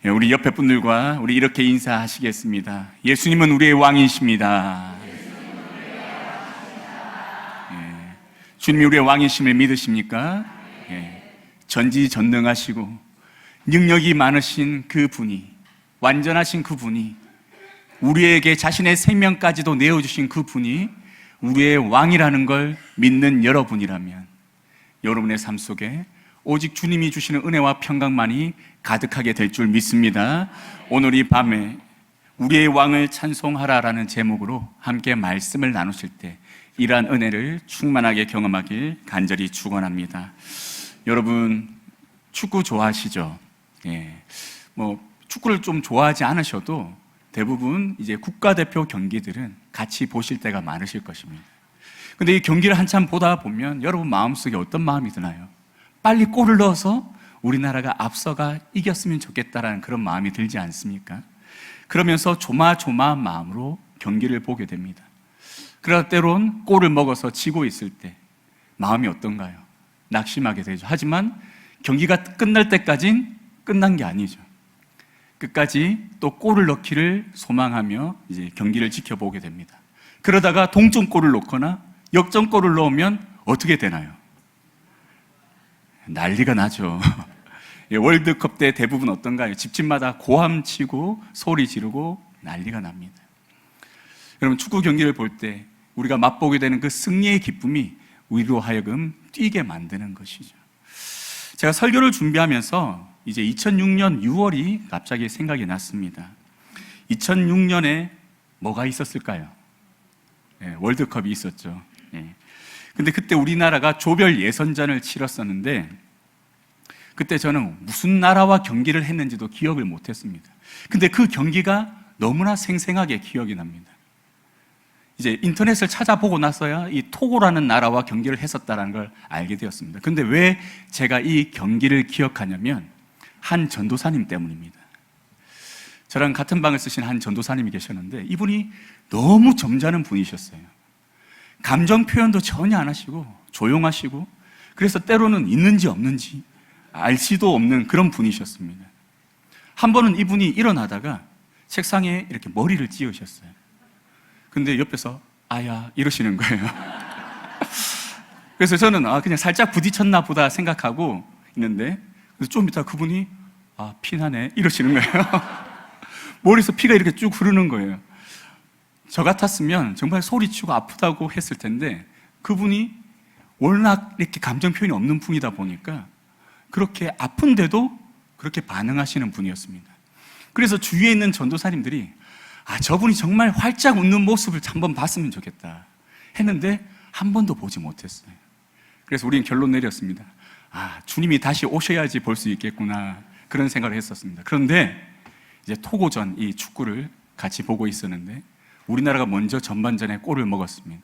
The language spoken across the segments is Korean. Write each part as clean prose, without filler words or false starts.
우리 옆에 분들과 우리 이렇게 인사하시겠습니다. 예수님은 우리의 왕이십니다. 주님이 우리의 왕이심을 믿으십니까? 전지전능하시고 능력이 많으신 그 분이, 완전하신 그 분이, 우리에게 자신의 생명까지도 내어주신 그 분이 우리의 왕이라는 걸 믿는 여러분이라면 여러분의 삶 속에 오직 주님이 주시는 은혜와 평강만이 가득하게 될 줄 믿습니다. 오늘 이 밤에 우리의 왕을 찬송하라라는 제목으로 함께 말씀을 나누실 때 이러한 은혜를 충만하게 경험하길 간절히 축원합니다. 여러분, 축구 좋아하시죠? 축구를 좀 좋아하지 않으셔도 대부분 이제 국가대표 경기들은 같이 보실 때가 많으실 것입니다. 근데 이 경기를 한참 보다 보면 여러분 마음속에 어떤 마음이 드나요? 빨리 골을 넣어서 우리나라가 앞서가 이겼으면 좋겠다라는 그런 마음이 들지 않습니까? 그러면서 조마조마한 마음으로 경기를 보게 됩니다. 그러다 때론 골을 먹어서 지고 있을 때 마음이 어떤가요? 낙심하게 되죠. 하지만 경기가 끝날 때까진 끝난 게 아니죠. 끝까지 또 골을 넣기를 소망하며 이제 경기를 지켜보게 됩니다. 그러다가 동점골을 넣거나 역전골을 넣으면 어떻게 되나요? 난리가 나죠. 월드컵 때 대부분 어떤가요? 집집마다 고함치고 소리 지르고 난리가 납니다. 여러분, 축구 경기를 볼 때 우리가 맛보게 되는 그 승리의 기쁨이 우리로 하여금 뛰게 만드는 것이죠. 제가 설교를 준비하면서 이제 2006년 6월이 갑자기 생각이 났습니다. 2006년에 뭐가 있었을까요? 월드컵이 있었죠. 근데 그때 우리나라가 조별 예선전을 치렀었는데 그때 저는 무슨 나라와 경기를 했는지도 기억을 못했습니다. 근데 그 경기가 너무나 생생하게 기억이 납니다. 이제 인터넷을 찾아보고 나서야 이 토고라는 나라와 경기를 했었다는 걸 알게 되었습니다. 근데 왜 제가 이 경기를 기억하냐면 한 전도사님 때문입니다. 저랑 같은 방을 쓰신 한 전도사님이 계셨는데 이분이 너무 점잖은 분이셨어요. 감정 표현도 전혀 안 하시고 조용하시고, 그래서 때로는 있는지 없는지 알 수도 없는 그런 분이셨습니다. 한 번은 이분이 일어나다가 책상에 이렇게 머리를 찧으셨어요. 근데 옆에서 아야 이러시는 거예요. 그래서 저는 그냥 살짝 부딪혔나 보다 생각하고 있는데 좀 이따 그분이 피나네 이러시는 거예요. 머리에서 피가 이렇게 쭉 흐르는 거예요. 저 같았으면 정말 소리치고 아프다고 했을 텐데 그분이 워낙 이렇게 감정 표현이 없는 분이다 보니까 그렇게 아픈데도 그렇게 반응하시는 분이었습니다. 그래서 주위에 있는 전도사님들이 저분이 정말 활짝 웃는 모습을 한번 봤으면 좋겠다 했는데 한 번도 보지 못했어요. 그래서 우리는 결론 내렸습니다. 주님이 다시 오셔야지 볼 수 있겠구나, 그런 생각을 했었습니다. 그런데 이제 토고전, 이 축구를 같이 보고 있었는데 우리나라가 먼저 전반전에 골을 먹었습니다.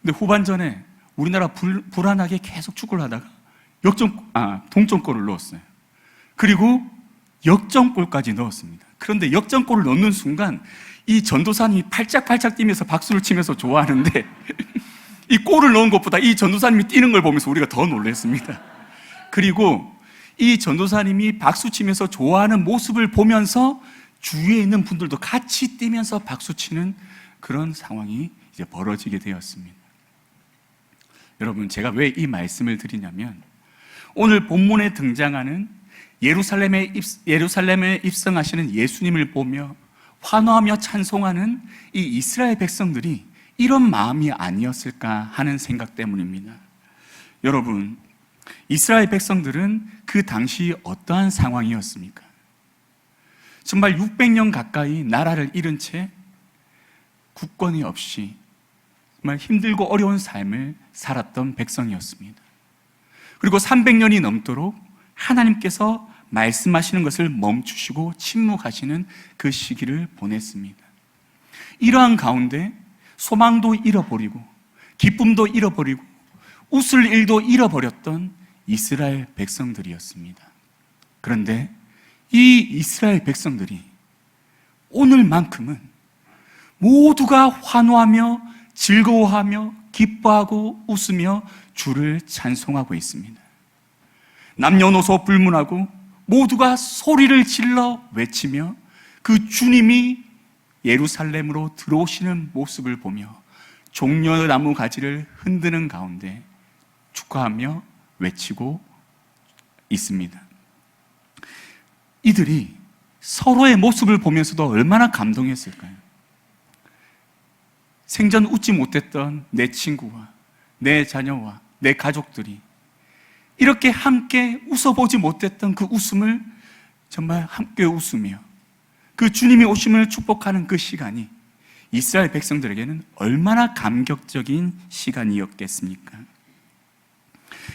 근데 후반전에 우리나라 불안하게 계속 축구를 하다가 동점골을 넣었어요. 그리고 역전골까지 넣었습니다. 그런데 역전골을 넣는 순간 이 전도사님이 팔짝팔짝 뛰면서 박수를 치면서 좋아하는데 이 골을 넣은 것보다 이 전도사님이 뛰는 걸 보면서 우리가 더 놀랐습니다. 그리고 이 전도사님이 박수 치면서 좋아하는 모습을 보면서 주위에 있는 분들도 같이 뛰면서 박수 치는 그런 상황이 이제 벌어지게 되었습니다. 여러분, 제가 왜 이 말씀을 드리냐면 오늘 본문에 등장하는 예루살렘에 입성하시는 예수님을 보며 환호하며 찬송하는 이 이스라엘 백성들이 이런 마음이 아니었을까 하는 생각 때문입니다. 여러분, 이스라엘 백성들은 그 당시 어떠한 상황이었습니까? 정말 600년 가까이 나라를 잃은 채 국권이 없이 정말 힘들고 어려운 삶을 살았던 백성이었습니다. 그리고 300년이 넘도록 하나님께서 말씀하시는 것을 멈추시고 침묵하시는 그 시기를 보냈습니다. 이러한 가운데 소망도 잃어버리고 기쁨도 잃어버리고 웃을 일도 잃어버렸던 이스라엘 백성들이었습니다. 그런데 이 이스라엘 백성들이 오늘만큼은 모두가 환호하며 즐거워하며 기뻐하고 웃으며 주를 찬송하고 있습니다. 남녀노소 불문하고 모두가 소리를 질러 외치며 그 주님이 예루살렘으로 들어오시는 모습을 보며 종려나무 가지를 흔드는 가운데 축하하며 외치고 있습니다. 이들이 서로의 모습을 보면서도 얼마나 감동했을까요? 생전 웃지 못했던 내 친구와 내 자녀와 내 가족들이 이렇게 함께 웃어보지 못했던 그 웃음을 정말 함께 웃으며 그 주님의 오심을 축복하는 그 시간이 이스라엘 백성들에게는 얼마나 감격적인 시간이었겠습니까?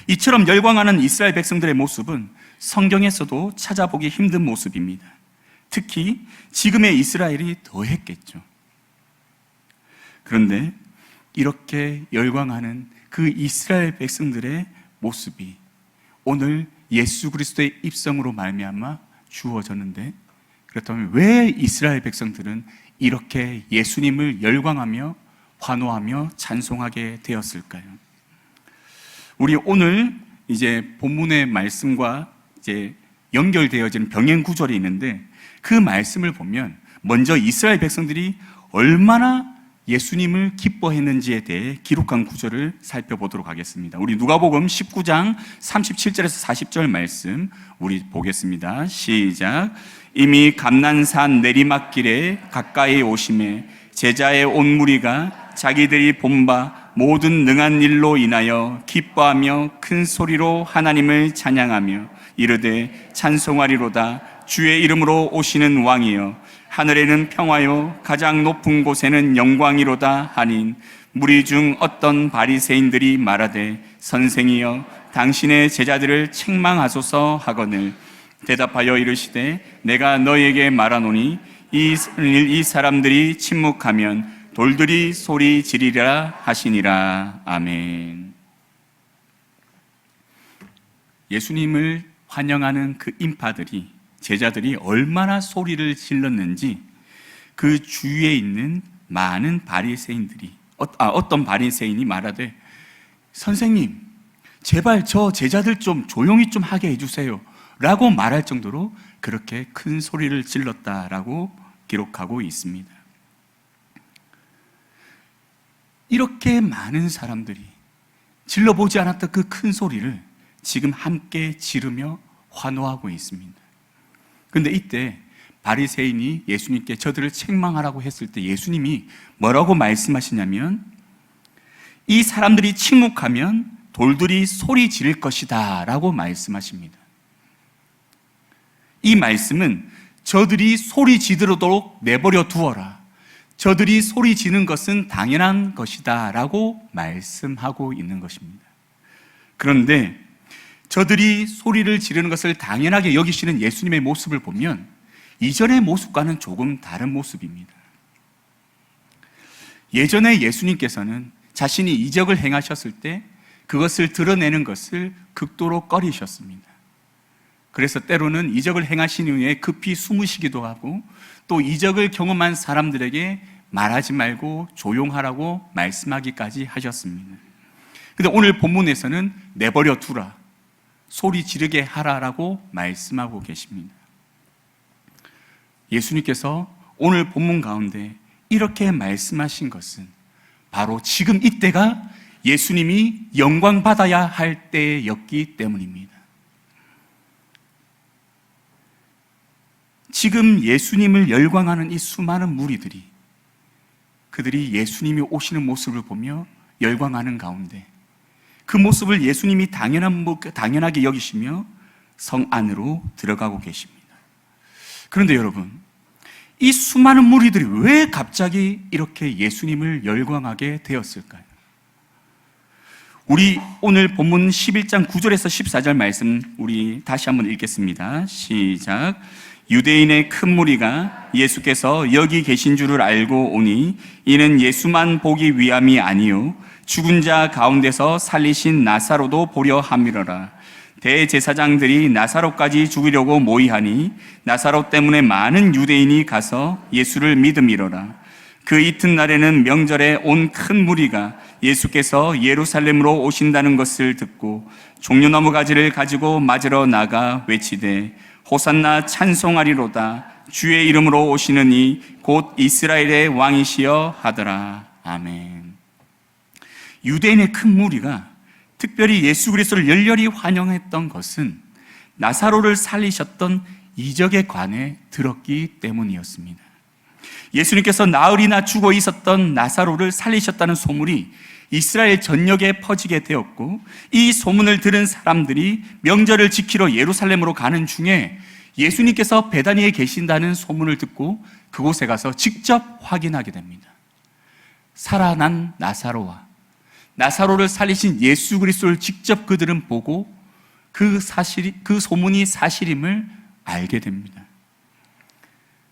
이처럼 열광하는 이스라엘 백성들의 모습은 성경에서도 찾아보기 힘든 모습입니다. 특히 지금의 이스라엘이 더했겠죠. 그런데 이렇게 열광하는 그 이스라엘 백성들의 모습이 오늘 예수 그리스도의 입성으로 말미암아 주어졌는데, 그렇다면 왜 이스라엘 백성들은 이렇게 예수님을 열광하며 환호하며 찬송하게 되었을까요? 우리 오늘 이제 본문의 말씀과 이제 연결되어지는 병행 구절이 있는데, 그 말씀을 보면 먼저 이스라엘 백성들이 얼마나 예수님을 기뻐했는지에 대해 기록한 구절을 살펴보도록 하겠습니다. 우리 누가복음 19장 37절에서 40절 말씀 우리 보겠습니다. 시작. 이미 감난산 내리막길에 가까이 오심에 제자의 온 무리가 자기들이 본 바 모든 능한 일로 인하여 기뻐하며 큰 소리로 하나님을 찬양하며 이르되 찬송하리로다. 주의 이름으로 오시는 왕이여, 하늘에는 평화요 가장 높은 곳에는 영광이로다 하니, 무리 중 어떤 바리새인들이 말하되 선생이여 당신의 제자들을 책망하소서 하거늘 대답하여 이르시되 내가 너희에게 말하노니 이 사람들이 침묵하면 돌들이 소리 지르리라 하시니라. 아멘. 예수님을 환영하는 그 인파들이, 제자들이 얼마나 소리를 질렀는지 그 주위에 있는 많은 바리새인들이, 어떤 바리새인이 말하되 선생님 제발 저 제자들 좀 조용히 좀 하게 해주세요 라고 말할 정도로 그렇게 큰 소리를 질렀다라고 기록하고 있습니다. 이렇게 많은 사람들이 질러보지 않았던 그 큰 소리를 지금 함께 지르며 환호하고 있습니다. 그런데 이때 바리새인이 예수님께 저들을 책망하라고 했을 때 예수님이 뭐라고 말씀하시냐면, 이 사람들이 침묵하면 돌들이 소리 지를 것이다 라고 말씀하십니다. 이 말씀은 저들이 소리 지르도록 내버려 두어라, 저들이 소리 지는 것은 당연한 것이다 라고 말씀하고 있는 것입니다. 그런데 저들이 소리를 지르는 것을 당연하게 여기시는 예수님의 모습을 보면 이전의 모습과는 조금 다른 모습입니다. 예전에 예수님께서는 자신이 이적을 행하셨을 때 그것을 드러내는 것을 극도로 꺼리셨습니다. 그래서 때로는 이적을 행하신 후에 급히 숨으시기도 하고, 또 이적을 경험한 사람들에게 말하지 말고 조용하라고 말씀하기까지 하셨습니다. 그런데 오늘 본문에서는 내버려 두라, 소리 지르게 하라라고 말씀하고 계십니다. 예수님께서 오늘 본문 가운데 이렇게 말씀하신 것은 바로 지금 이때가 예수님이 영광 받아야 할 때였기 때문입니다. 지금 예수님을 열광하는 이 수많은 무리들이, 그들이 예수님이 오시는 모습을 보며 열광하는 가운데 그 모습을 예수님이 당연하게 여기시며 성 안으로 들어가고 계십니다. 그런데 여러분, 이 수많은 무리들이 왜 갑자기 이렇게 예수님을 열광하게 되었을까요? 우리 오늘 본문 11장 9절에서 14절 말씀 우리 다시 한번 읽겠습니다. 시작. 유대인의 큰 무리가 예수께서 여기 계신 줄을 알고 오니 이는 예수만 보기 위함이 아니요 죽은 자 가운데서 살리신 나사로도 보려 함이로라. 대제사장들이 나사로까지 죽이려고 모의하니 나사로 때문에 많은 유대인이 가서 예수를 믿음이로라. 그 이튿날에는 명절에 온 큰 무리가 예수께서 예루살렘으로 오신다는 것을 듣고 종려나무 가지를 가지고 맞으러 나가 외치되 호산나 찬송하리로다. 주의 이름으로 오시는 이 곧 이스라엘의 왕이시여 하더라. 아멘. 유대인의 큰 무리가 특별히 예수 그리스도를 열렬히 환영했던 것은 나사로를 살리셨던 이적에 관해 들었기 때문이었습니다. 예수님께서 나흘이나 죽어 있었던 나사로를 살리셨다는 소문이 이스라엘 전역에 퍼지게 되었고, 이 소문을 들은 사람들이 명절을 지키러 예루살렘으로 가는 중에 예수님께서 베다니에 계신다는 소문을 듣고 그곳에 가서 직접 확인하게 됩니다. 살아난 나사로와 나사로를 살리신 예수 그리스도를 직접 그들은 보고 그 소문이 사실임을 알게 됩니다.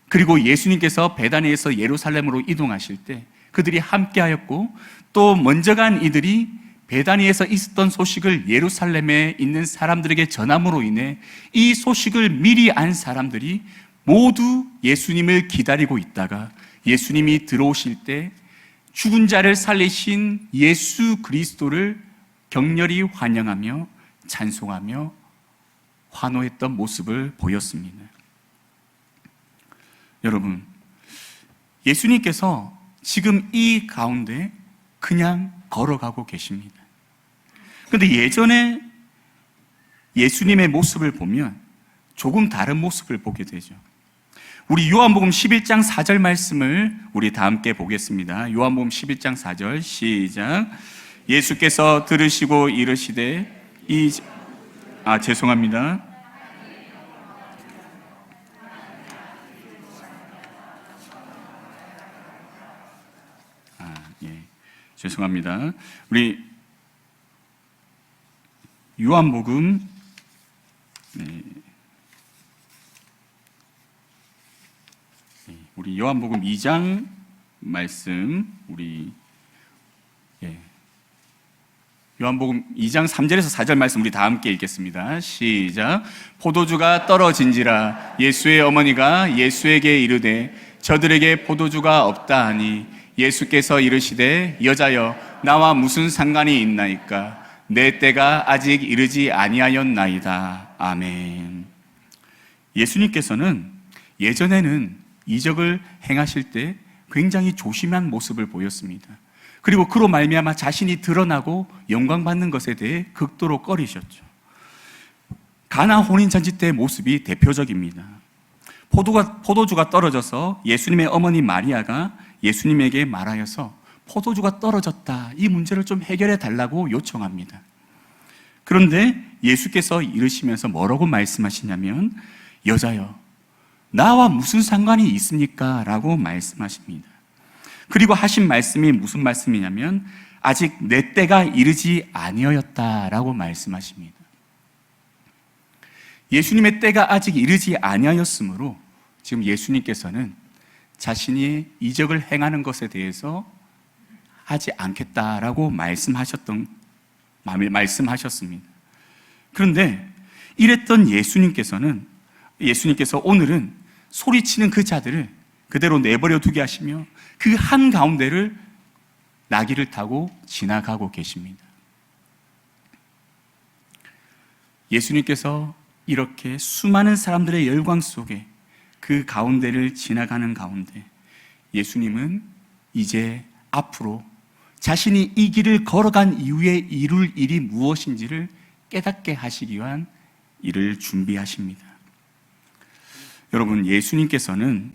그리고 예수님께서 베다니에서 예루살렘으로 이동하실 때 그들이 함께하였고, 또 먼저 간 이들이 베다니에서 있었던 소식을 예루살렘에 있는 사람들에게 전함으로 인해 이 소식을 미리 안 사람들이 모두 예수님을 기다리고 있다가 예수님이 들어오실 때 죽은 자를 살리신 예수 그리스도를 격렬히 환영하며 찬송하며 환호했던 모습을 보였습니다. 여러분, 예수님께서 지금 이 가운데 그냥 걸어가고 계십니다. 그런데 예전에 예수님의 모습을 보면 조금 다른 모습을 보게 되죠. 우리 요한복음 11장 4절 말씀을 우리 다 함께 보겠습니다. 요한복음 11장 4절 시작. 예수께서 들으시고 이르시되 죄송합니다. 죄송합니다. 우리 요한복음 우리 요한복음 2장 말씀 요한복음 2장 3절에서 4절 말씀 우리 다 함께 읽겠습니다. 시작. 포도주가 떨어진지라 예수의 어머니가 예수에게 이르되 저들에게 포도주가 없다 하니 예수께서 이르시되 여자여 나와 무슨 상관이 있나이까 내 때가 아직 이르지 아니하였나이다. 아멘. 예수님께서는 예전에는 이적을 행하실 때 굉장히 조심한 모습을 보였습니다. 그리고 그로 말미암아 자신이 드러나고 영광받는 것에 대해 극도로 꺼리셨죠. 가나 혼인잔치 때의 모습이 대표적입니다. 포도주가 떨어져서 예수님의 어머니 마리아가 예수님에게 말하여서 포도주가 떨어졌다, 이 문제를 좀 해결해 달라고 요청합니다. 그런데 예수께서 이르시면서 뭐라고 말씀하시냐면 여자여 나와 무슨 상관이 있습니까? 라고 말씀하십니다. 그리고 하신 말씀이 무슨 말씀이냐면 아직 내 때가 이르지 아니하였다라고 말씀하십니다. 예수님의 때가 아직 이르지 아니하였으므로 지금 예수님께서는 자신이 이적을 행하는 것에 대해서 하지 않겠다라고 말씀하셨습니다. 그런데 이랬던 예수님께서 오늘은 소리치는 그 자들을 그대로 내버려 두게 하시며 그 한가운데를 나귀를 타고 지나가고 계십니다. 예수님께서 이렇게 수많은 사람들의 열광 속에 그 가운데를 지나가는 가운데 예수님은 이제 앞으로 자신이 이 길을 걸어간 이후에 이룰 일이 무엇인지를 깨닫게 하시기 위한 일을 준비하십니다. 여러분, 예수님께서는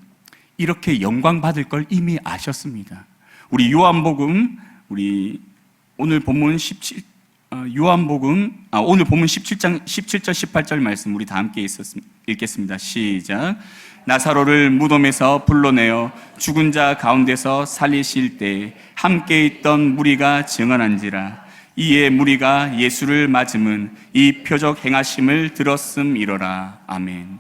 이렇게 영광 받을 걸 이미 아셨습니다. 우리 요한복음 오늘 본문 17장 17절 18절 말씀 우리 다 함께 읽겠습니다. 시작. 나사로를 무덤에서 불러내어 죽은 자 가운데서 살리실 때 함께 있던 무리가 증언한지라. 이에 무리가 예수를 맞음은 이 표적 행하심을 들었음이로라. 아멘.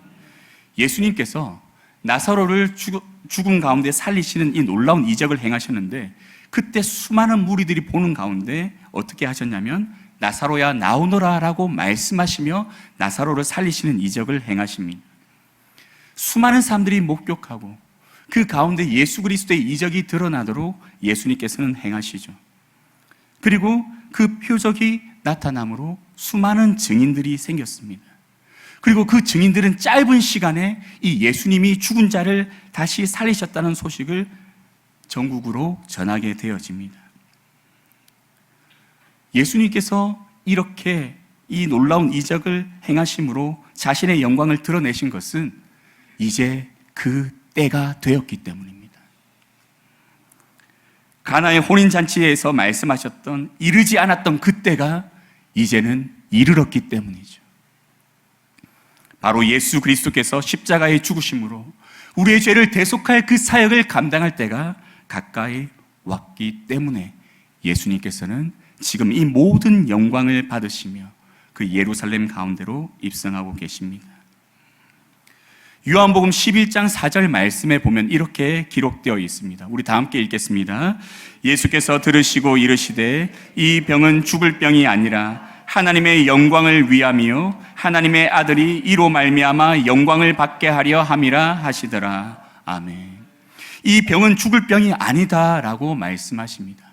예수님께서 나사로를 죽음 가운데 살리시는 이 놀라운 이적을 행하셨는데, 그때 수많은 무리들이 보는 가운데 어떻게 하셨냐면 나사로야 나오너라 라고 말씀하시며 나사로를 살리시는 이적을 행하십니다. 수많은 사람들이 목격하고 그 가운데 예수 그리스도의 이적이 드러나도록 예수님께서는 행하시죠. 그리고 그 표적이 나타남으로 수많은 증인들이 생겼습니다. 그리고 그 증인들은 짧은 시간에 이 예수님이 죽은 자를 다시 살리셨다는 소식을 전국으로 전하게 되어집니다. 예수님께서 이렇게 이 놀라운 이적을 행하심으로 자신의 영광을 드러내신 것은 이제 그 때가 되었기 때문입니다. 가나의 혼인잔치에서 말씀하셨던 이르지 않았던 그 때가 이제는 이르렀기 때문이죠. 바로 예수 그리스도께서 십자가에 죽으심으로 우리의 죄를 대속할 그 사역을 감당할 때가 가까이 왔기 때문에 예수님께서는 지금 이 모든 영광을 받으시며 그 예루살렘 가운데로 입성하고 계십니다. 요한복음 11장 4절 말씀에 보면 이렇게 기록되어 있습니다. 우리 다 함께 읽겠습니다. 예수께서 들으시고 이르시되 이 병은 죽을 병이 아니라 하나님의 영광을 위함이요 하나님의 아들이 이로 말미암아 영광을 받게 하려 함이라 하시더라. 아멘. 이 병은 죽을 병이 아니다라고 말씀하십니다.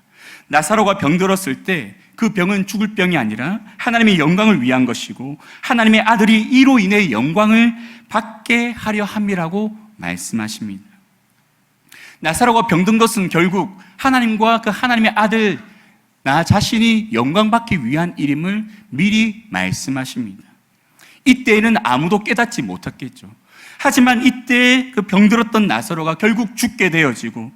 나사로가 병들었을 때 그 병은 죽을 병이 아니라 하나님의 영광을 위한 것이고 하나님의 아들이 이로 인해 영광을 받게 하려 함이라고 말씀하십니다. 나사로가 병든 것은 결국 하나님과 그 하나님의 아들 나 자신이 영광받기 위한 일임을 미리 말씀하십니다. 이때에는 아무도 깨닫지 못했겠죠. 하지만 이때 그 병들었던 나사로가 결국 죽게 되어지고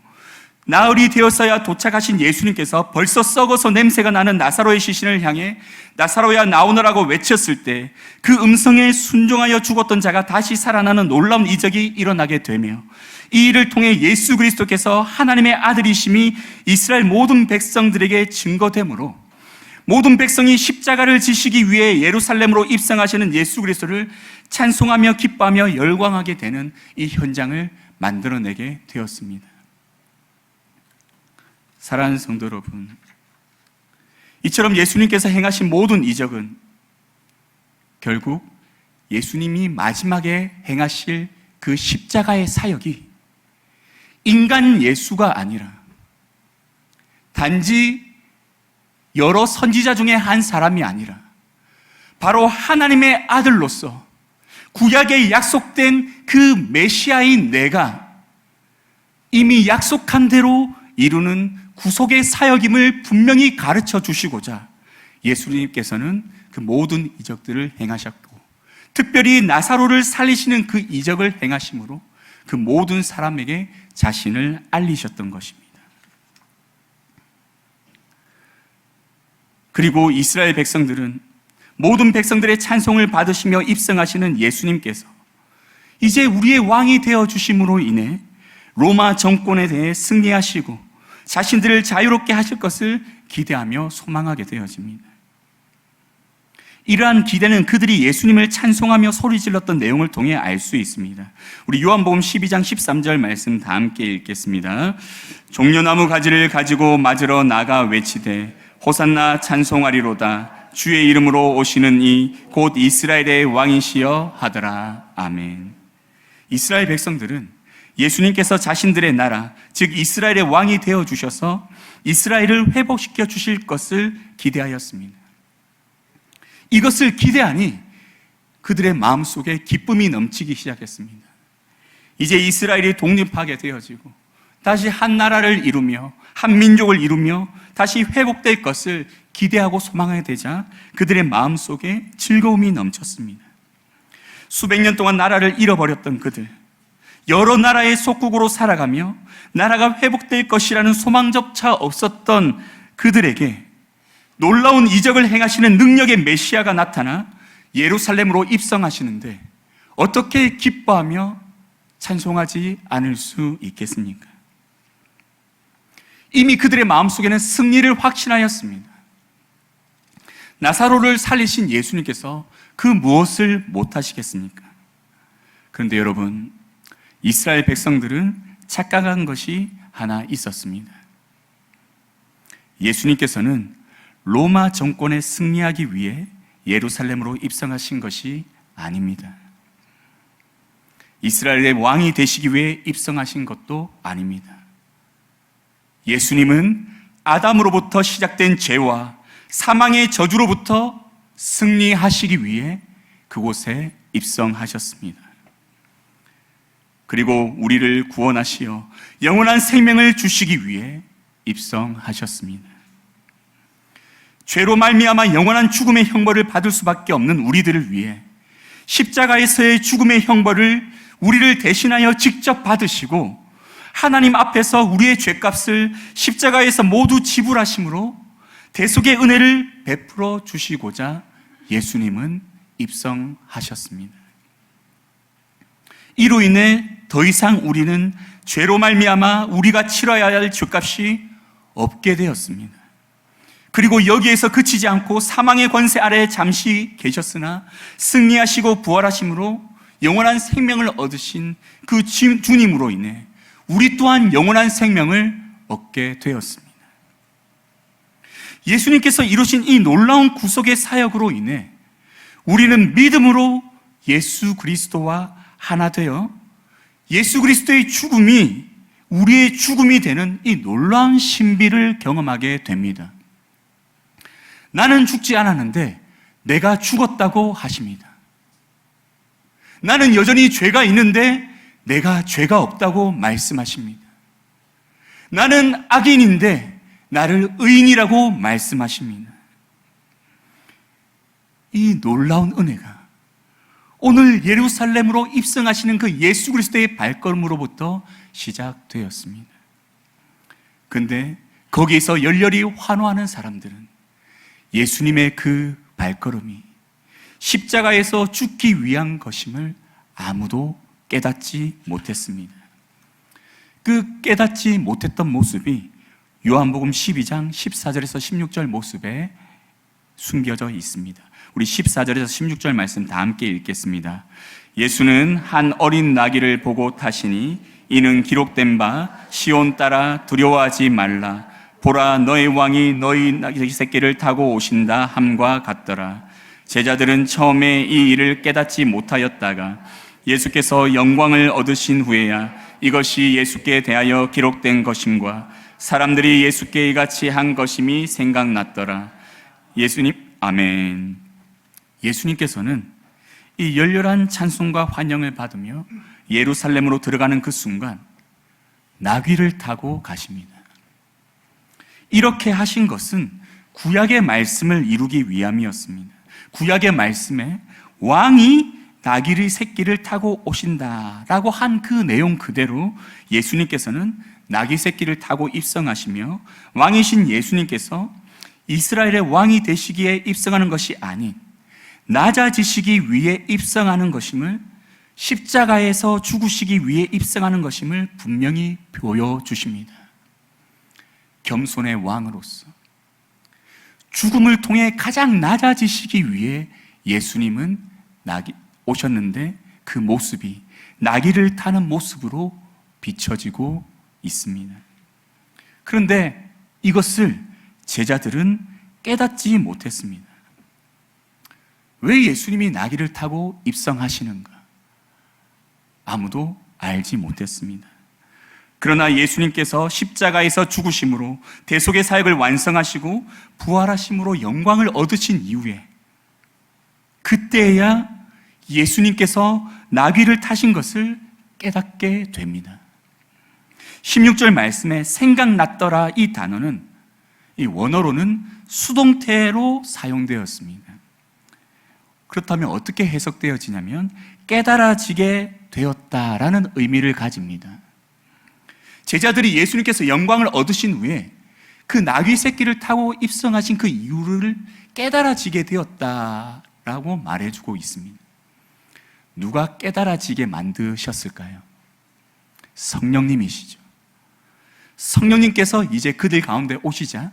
나흘이 되었어야 도착하신 예수님께서 벌써 썩어서 냄새가 나는 나사로의 시신을 향해 나사로야 나오너라고 외쳤을 때 그 음성에 순종하여 죽었던 자가 다시 살아나는 놀라운 이적이 일어나게 되며 이 일을 통해 예수 그리스도께서 하나님의 아들이심이 이스라엘 모든 백성들에게 증거되므로 모든 백성이 십자가를 지시기 위해 예루살렘으로 입성하시는 예수 그리스도를 찬송하며 기뻐하며 열광하게 되는 이 현장을 만들어내게 되었습니다. 사랑하는 성도 여러분, 이처럼 예수님께서 행하신 모든 이적은 결국 예수님이 마지막에 행하실 그 십자가의 사역이 인간 예수가 아니라 단지 여러 선지자 중에 한 사람이 아니라 바로 하나님의 아들로서 구약에 약속된 그 메시아인 내가 이미 약속한 대로 이루는 구속의 사역임을 분명히 가르쳐 주시고자 예수님께서는 그 모든 이적들을 행하셨고 특별히 나사로를 살리시는 그 이적을 행하심으로 그 모든 사람에게 자신을 알리셨던 것입니다. 그리고 이스라엘 백성들은 모든 백성들의 찬송을 받으시며 입성하시는 예수님께서 이제 우리의 왕이 되어 주심으로 인해 로마 정권에 대해 승리하시고 자신들을 자유롭게 하실 것을 기대하며 소망하게 되어집니다. 이러한 기대는 그들이 예수님을 찬송하며 소리질렀던 내용을 통해 알 수 있습니다. 우리 요한복음 12장 13절 말씀 다 함께 읽겠습니다. 종려나무 가지를 가지고 맞으러 나가 외치되 호산나 찬송하리로다 주의 이름으로 오시는 이 곧 이스라엘의 왕이시여 하더라. 아멘. 이스라엘 백성들은 예수님께서 자신들의 나라, 즉 이스라엘의 왕이 되어 주셔서 이스라엘을 회복시켜 주실 것을 기대하였습니다. 이것을 기대하니 그들의 마음속에 기쁨이 넘치기 시작했습니다. 이제 이스라엘이 독립하게 되어지고 다시 한 나라를 이루며 한 민족을 이루며 다시 회복될 것을 기대하고 소망하게 되자 그들의 마음속에 즐거움이 넘쳤습니다. 수백 년 동안 나라를 잃어버렸던 그들, 여러 나라의 속국으로 살아가며 나라가 회복될 것이라는 소망조차 없었던 그들에게 놀라운 이적을 행하시는 능력의 메시아가 나타나 예루살렘으로 입성하시는데 어떻게 기뻐하며 찬송하지 않을 수 있겠습니까? 이미 그들의 마음속에는 승리를 확신하였습니다. 나사로를 살리신 예수님께서 그 무엇을 못하시겠습니까? 그런데 여러분, 이스라엘 백성들은 착각한 것이 하나 있었습니다. 예수님께서는 로마 정권에 승리하기 위해 예루살렘으로 입성하신 것이 아닙니다. 이스라엘의 왕이 되시기 위해 입성하신 것도 아닙니다. 예수님은 아담으로부터 시작된 죄와 사망의 저주로부터 승리하시기 위해 그곳에 입성하셨습니다. 그리고 우리를 구원하시어 영원한 생명을 주시기 위해 입성하셨습니다. 죄로 말미암아 영원한 죽음의 형벌을 받을 수밖에 없는 우리들을 위해 십자가에서의 죽음의 형벌을 우리를 대신하여 직접 받으시고 하나님 앞에서 우리의 죄값을 십자가에서 모두 지불하심으로 대속의 은혜를 베풀어 주시고자 예수님은 입성하셨습니다. 이로 인해 더 이상 우리는 죄로 말미암아 우리가 치러야 할 죄값이 없게 되었습니다. 그리고 여기에서 그치지 않고 사망의 권세 아래에 잠시 계셨으나 승리하시고 부활하심으로 영원한 생명을 얻으신 그 주님으로 인해 우리 또한 영원한 생명을 얻게 되었습니다. 예수님께서 이루신 이 놀라운 구속의 사역으로 인해 우리는 믿음으로 예수 그리스도와 하나 되어 예수 그리스도의 죽음이 우리의 죽음이 되는 이 놀라운 신비를 경험하게 됩니다. 나는 죽지 않았는데 내가 죽었다고 하십니다. 나는 여전히 죄가 있는데 내가 죄가 없다고 말씀하십니다. 나는 악인인데 나를 의인이라고 말씀하십니다. 이 놀라운 은혜가 오늘 예루살렘으로 입성하시는 그 예수 그리스도의 발걸음으로부터 시작되었습니다. 근데 거기에서 열렬히 환호하는 사람들은 예수님의 그 발걸음이 십자가에서 죽기 위한 것임을 아무도 깨닫지 못했습니다. 그 깨닫지 못했던 모습이 요한복음 12장 14절에서 16절 모습에 숨겨져 있습니다. 우리 14절에서 16절 말씀 다 함께 읽겠습니다. 예수는 한 어린 나귀를 보고 타시니 이는 기록된 바 시온 따라 두려워하지 말라 보라 너의 왕이 너희 나귀 새끼를 타고 오신다 함과 같더라. 제자들은 처음에 이 일을 깨닫지 못하였다가 예수께서 영광을 얻으신 후에야 이것이 예수께 대하여 기록된 것임과 사람들이 예수께 이같이 한 것임이 생각났더라. 예수님, 아멘. 예수님께서는 이 열렬한 찬송과 환영을 받으며 예루살렘으로 들어가는 그 순간 나귀를 타고 가십니다. 이렇게 하신 것은 구약의 말씀을 이루기 위함이었습니다. 구약의 말씀에 왕이 나귀의 새끼를 타고 오신다라고 한 그 내용 그대로 예수님께서는 나귀 새끼를 타고 입성하시며 왕이신 예수님께서 이스라엘의 왕이 되시기에 입성하는 것이 아닌 낮아지시기 위해 입성하는 것임을, 십자가에서 죽으시기 위해 입성하는 것임을 분명히 보여주십니다. 겸손의 왕으로서 죽음을 통해 가장 낮아지시기 위해 예수님은 오셨는데 그 모습이 나귀를 타는 모습으로 비춰지고 있습니다. 그런데 이것을 제자들은 깨닫지 못했습니다. 왜 예수님이 나귀를 타고 입성하시는가? 아무도 알지 못했습니다. 그러나 예수님께서 십자가에서 죽으심으로 대속의 사역을 완성하시고 부활하심으로 영광을 얻으신 이후에 그때야 예수님께서 나귀를 타신 것을 깨닫게 됩니다. 16절 말씀에 생각났더라 이 단어는 이 원어로는 수동태로 사용되었습니다. 그렇다면 어떻게 해석되어지냐면 깨달아지게 되었다라는 의미를 가집니다. 제자들이 예수님께서 영광을 얻으신 후에 그 나귀 새끼를 타고 입성하신 그 이유를 깨달아지게 되었다라고 말해주고 있습니다. 누가 깨달아지게 만드셨을까요? 성령님이시죠. 성령님께서 이제 그들 가운데 오시자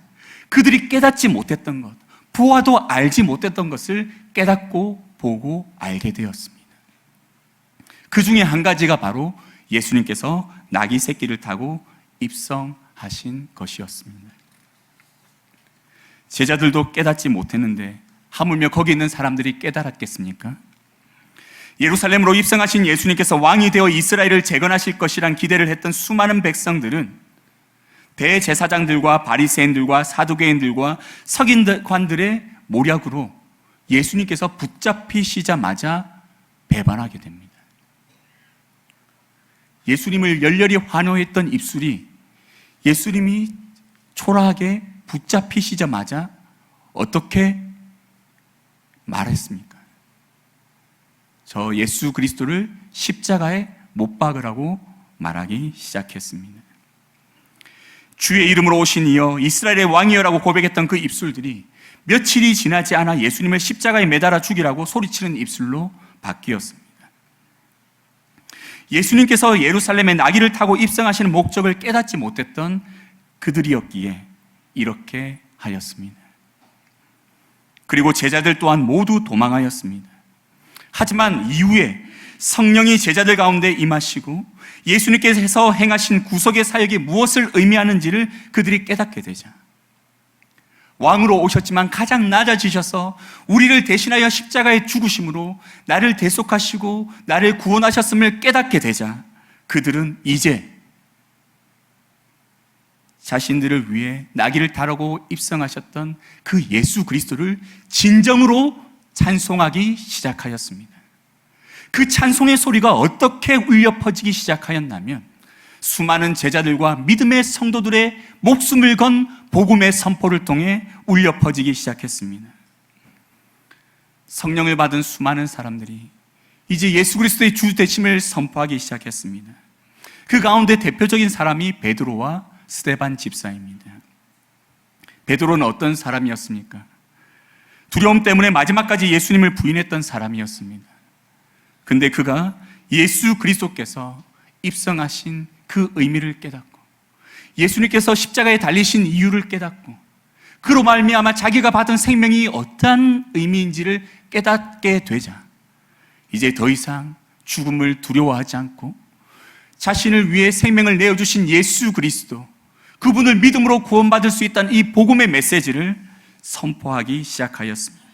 그들이 깨닫지 못했던 것, 보아도 알지 못했던 것을 깨닫고 보고 알게 되었습니다. 그 중에 한 가지가 바로 예수님께서 나귀 새끼를 타고 입성하신 것이었습니다. 제자들도 깨닫지 못했는데 하물며 거기 있는 사람들이 깨달았겠습니까? 예루살렘으로 입성하신 예수님께서 왕이 되어 이스라엘을 재건하실 것이란 기대를 했던 수많은 백성들은 대제사장들과 바리새인들과 사두개인들과 서기관들의 모략으로 예수님께서 붙잡히시자마자 배반하게 됩니다. 예수님을 열렬히 환호했던 입술이 예수님이 초라하게 붙잡히시자마자 어떻게 말했습니까? 저 예수 그리스도를 십자가에 못 박으라고 말하기 시작했습니다. 주의 이름으로 오신 이여 이스라엘의 왕이여라고 고백했던 그 입술들이 며칠이 지나지 않아 예수님을 십자가에 매달아 죽이라고 소리치는 입술로 바뀌었습니다. 예수님께서 예루살렘에 나귀를 타고 입성하시는 목적을 깨닫지 못했던 그들이었기에 이렇게 하였습니다. 그리고 제자들 또한 모두 도망하였습니다. 하지만 이후에 성령이 제자들 가운데 임하시고 예수님께서 행하신 구속의 사역이 무엇을 의미하는지를 그들이 깨닫게 되자 왕으로 오셨지만 가장 낮아지셔서 우리를 대신하여 십자가에 죽으심으로 나를 대속하시고 나를 구원하셨음을 깨닫게 되자 그들은 이제 자신들을 위해 나귀를 다루고 입성하셨던 그 예수 그리스도를 진정으로 찬송하기 시작하였습니다. 그 찬송의 소리가 어떻게 울려 퍼지기 시작하였냐면 수많은 제자들과 믿음의 성도들의 목숨을 건 복음의 선포를 통해 울려 퍼지기 시작했습니다. 성령을 받은 수많은 사람들이 이제 예수 그리스도의 주 되심을 선포하기 시작했습니다. 그 가운데 대표적인 사람이 베드로와 스데반 집사입니다. 베드로는 어떤 사람이었습니까? 두려움 때문에 마지막까지 예수님을 부인했던 사람이었습니다. 근데 그가 예수 그리스도께서 입성하신 그 의미를 깨닫고 예수님께서 십자가에 달리신 이유를 깨닫고 그로 말미암아 자기가 받은 생명이 어떠한 의미인지를 깨닫게 되자 이제 더 이상 죽음을 두려워하지 않고 자신을 위해 생명을 내어주신 예수 그리스도 그분을 믿음으로 구원받을 수 있다는 이 복음의 메시지를 선포하기 시작하였습니다.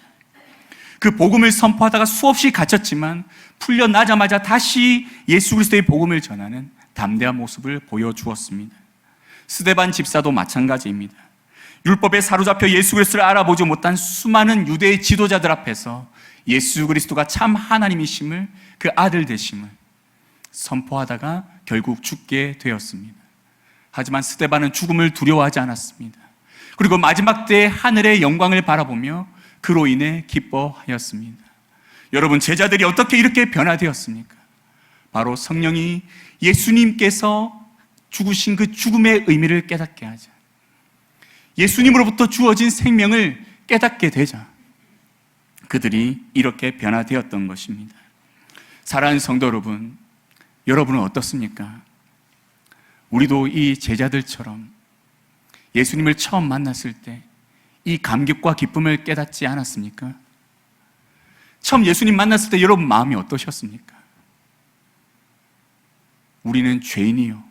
그 복음을 선포하다가 수없이 갇혔지만 풀려나자마자 다시 예수 그리스도의 복음을 전하는 담대한 모습을 보여주었습니다. 스데반 집사도 마찬가지입니다. 율법에 사로잡혀 예수 그리스도를 알아보지 못한 수많은 유대의 지도자들 앞에서 예수 그리스도가 참 하나님이심을 그 아들 되심을 선포하다가 결국 죽게 되었습니다. 하지만 스데반은 죽음을 두려워하지 않았습니다. 그리고 마지막 때의 하늘의 영광을 바라보며 그로 인해 기뻐하였습니다. 여러분, 제자들이 어떻게 이렇게 변화되었습니까? 바로 성령이 예수님께서 죽으신 그 죽음의 의미를 깨닫게 하자, 예수님으로부터 주어진 생명을 깨닫게 되자 그들이 이렇게 변화되었던 것입니다. 사랑하는 성도 여러분, 여러분은 어떻습니까? 우리도 이 제자들처럼 예수님을 처음 만났을 때 이 감격과 기쁨을 깨닫지 않았습니까? 처음 예수님 만났을 때 여러분 마음이 어떠셨습니까? 우리는 죄인이요,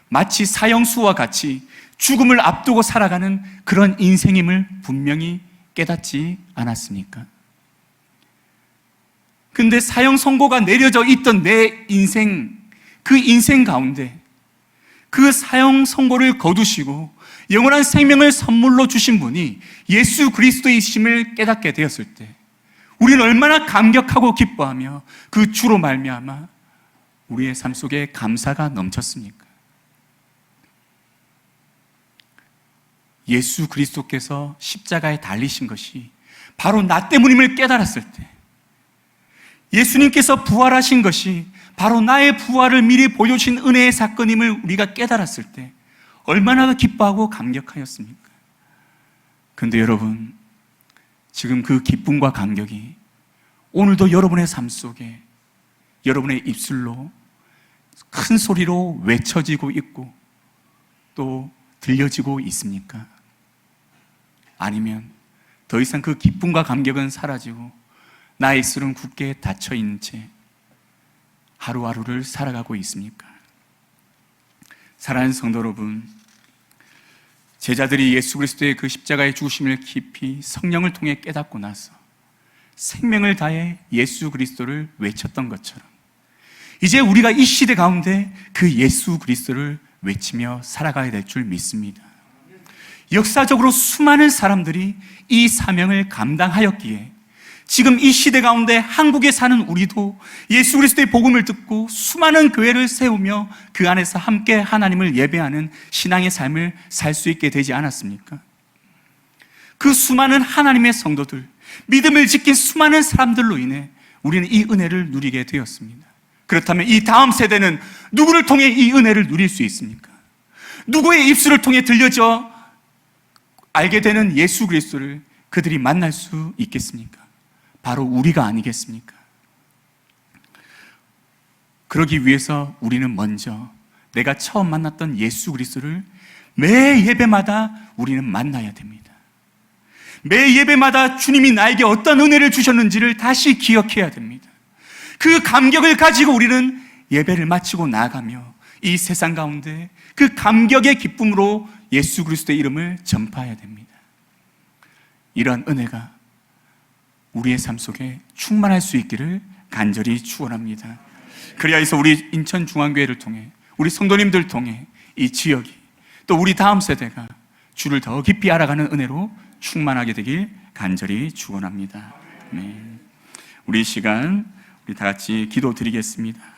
마치 사형수와 같이 죽음을 앞두고 살아가는 그런 인생임을 분명히 깨닫지 않았습니까? 근데 사형 선고가 내려져 있던 내 인생, 그 인생 가운데 그 사형 선고를 거두시고 영원한 생명을 선물로 주신 분이 예수 그리스도이심을 깨닫게 되었을 때 우리는 얼마나 감격하고 기뻐하며 그 주로 말미암아 우리의 삶 속에 감사가 넘쳤습니까? 예수 그리스도께서 십자가에 달리신 것이 바로 나 때문임을 깨달았을 때, 예수님께서 부활하신 것이 바로 나의 부활을 미리 보여주신 은혜의 사건임을 우리가 깨달았을 때 얼마나 기뻐하고 감격하였습니까? 그런데 여러분, 지금 그 기쁨과 감격이 오늘도 여러분의 삶 속에 여러분의 입술로 큰 소리로 외쳐지고 있고 또 들려지고 있습니까? 아니면 더 이상 그 기쁨과 감격은 사라지고 나의 입술은 굳게 닫혀 있는 채 하루하루를 살아가고 있습니까? 사랑하는 성도 여러분, 제자들이 예수 그리스도의 그 십자가의 죽으심을 깊이 성령을 통해 깨닫고 나서 생명을 다해 예수 그리스도를 외쳤던 것처럼 이제 우리가 이 시대 가운데 그 예수 그리스도를 외치며 살아가야 될 줄 믿습니다. 역사적으로 수많은 사람들이 이 사명을 감당하였기에 지금 이 시대 가운데 한국에 사는 우리도 예수 그리스도의 복음을 듣고 수많은 교회를 세우며 그 안에서 함께 하나님을 예배하는 신앙의 삶을 살 수 있게 되지 않았습니까? 그 수많은 하나님의 성도들, 믿음을 지킨 수많은 사람들로 인해 우리는 이 은혜를 누리게 되었습니다. 그렇다면 이 다음 세대는 누구를 통해 이 은혜를 누릴 수 있습니까? 누구의 입술을 통해 들려져 알게 되는 예수 그리스도를 그들이 만날 수 있겠습니까? 바로 우리가 아니겠습니까? 그러기 위해서 우리는 먼저 내가 처음 만났던 예수 그리스도를 매 예배마다 우리는 만나야 됩니다. 매 예배마다 주님이 나에게 어떤 은혜를 주셨는지를 다시 기억해야 됩니다. 그 감격을 가지고 우리는 예배를 마치고 나아가며 이 세상 가운데 그 감격의 기쁨으로 예수 그리스도의 이름을 전파해야 됩니다. 이러한 은혜가 우리의 삶 속에 충만할 수 있기를 간절히 축원합니다. 그리하여 우리 인천중앙교회를 통해 우리 성도님들 통해 이 지역이 또 우리 다음 세대가 주를 더 깊이 알아가는 은혜로 충만하게 되길 간절히 축원합니다. 우리 이 시간 우리 다 같이 기도 드리겠습니다.